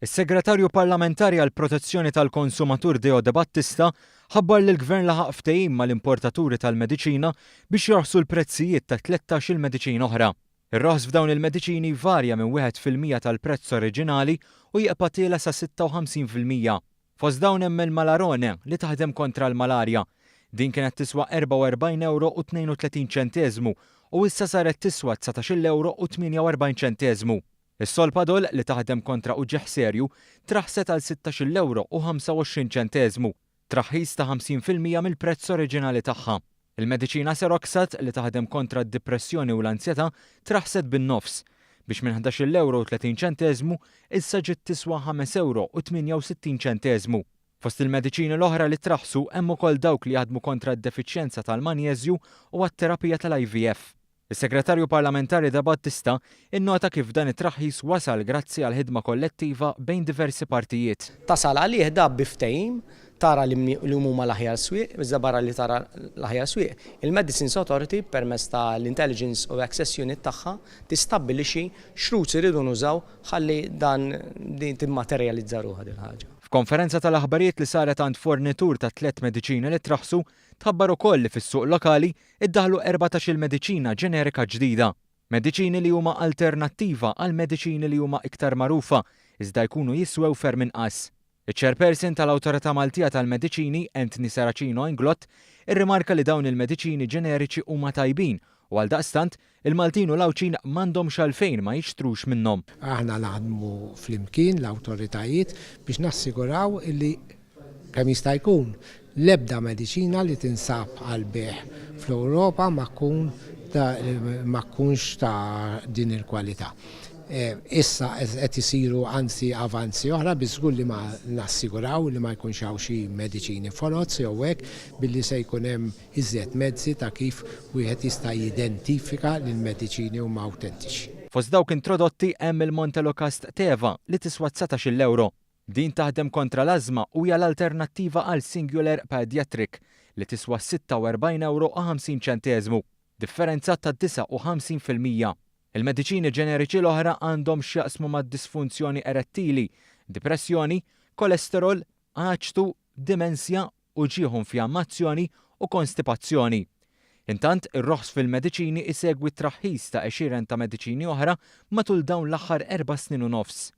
Is-Segretarju Parlamentari għall Protezzjoni tal-Konsumatur Deo De Battista ħabbar li l-Gvern laħaq ftehim mal-importaturi tal-mediċina biex jorħsu l-prezzijiet ta' 13 il-mediċina oħra. Ir-roħs f'dawn il-mediċini varja minn 1% tal-prezz oriġinali u jieqpatiela sa 56%. Fost dawn hemm il-Malarone li taħdem kontra l-malarja. Din kienet tiswa €4.32 u issa saret tiswa €19.48. Is-Solpadol li taħdem kontra uġieħ serju traħset għal €16.25, traħħis ta' 50% mill-prezz oriġinali tagħha. Il-mediċina Seroxat li taħdem kontra d-depressjoni u l-ansjetà traħset bin-nofs biex minn €11.30 issa ġiet tiswa €5.68. Fost il-mediċini l-oħra li traħsu hemm ukoll dawk li jaħdmu kontra d-defiċjenza tal-manjeżju u għat-terapija tal-IVF. Is-Segretarju Parlamentari De Battista innota kif dan it-traħħis wasal grazzi għal ħidma kollettiva bejn diversi partijiet. Tasal għalih dab biftehim tara li huma l-aħjar swieq, iżda barra li tara l-aħjar swieq, il-Medicines Authority permezz ta' l-Intelligence of Access Unit tagħha tistabbilixxi x'routes iridu nużaw ħalli din timmaterjalizza ruħha din ħaġa. F'konferenza tal-aħbarijiet li saret għand fornitur ta' 3 mediċini li traħsu tħabbar ukoll li fis-suq lokali iddaħlu 14 mediċina ġenerika ġdida. Mediċini li huma alternattiva għal mediċini li huma iktar magħrufa iżda jkunu jiswew ferm inqas. Iċ-Chairperson tal-Awtorità Maltija tal-Mediċini, Anthony Saracino Inglott, irrimarka li dawn il-mediċini ġeneriċi huma tajbin u għaldaqstant il-Maltin u l-Awċin m'għandhomx għalfejn ma jixtrux minnhom. Aħna naħdmu flimkien l-awtoritajiet biex nassiguraw li kemm jista' jkun l-ebda mediċina li tinsab għal beħ fl-Ewropa ma tkunx ta' din il-kwalità. Issa qed isiru anzi avanzi oħra biex żgur li ma nassiguraw li ma jkunx hawn xi mediċini folot jew hekk billi se jkun hemm iżjed mezzi ta' kif wieħed jista' jidentifika li l-mediċini huma awtentiċi. Fost dawk introdotti hemm il-Montelocast Teva li tiswa €19. Din taħdem kontra l-ażma u hija l-alternattiva għal Singular Pediatric li tiswa €6.50, differenza ta' 59%. Il-mediċini ġeneriċi l-oħra għandhom x'jaqsmu mad-disfunzjoni erettili, depressjoni, kolesterol, aċtu, dimensja u ġieħu infjammazzjoni u konstipazzjoni. Intant ir-roħs fil-mediċini isegwi traħħis ta' 20 ta' mediċini oħra matul dawn l-aħħar 4 snin u nofs.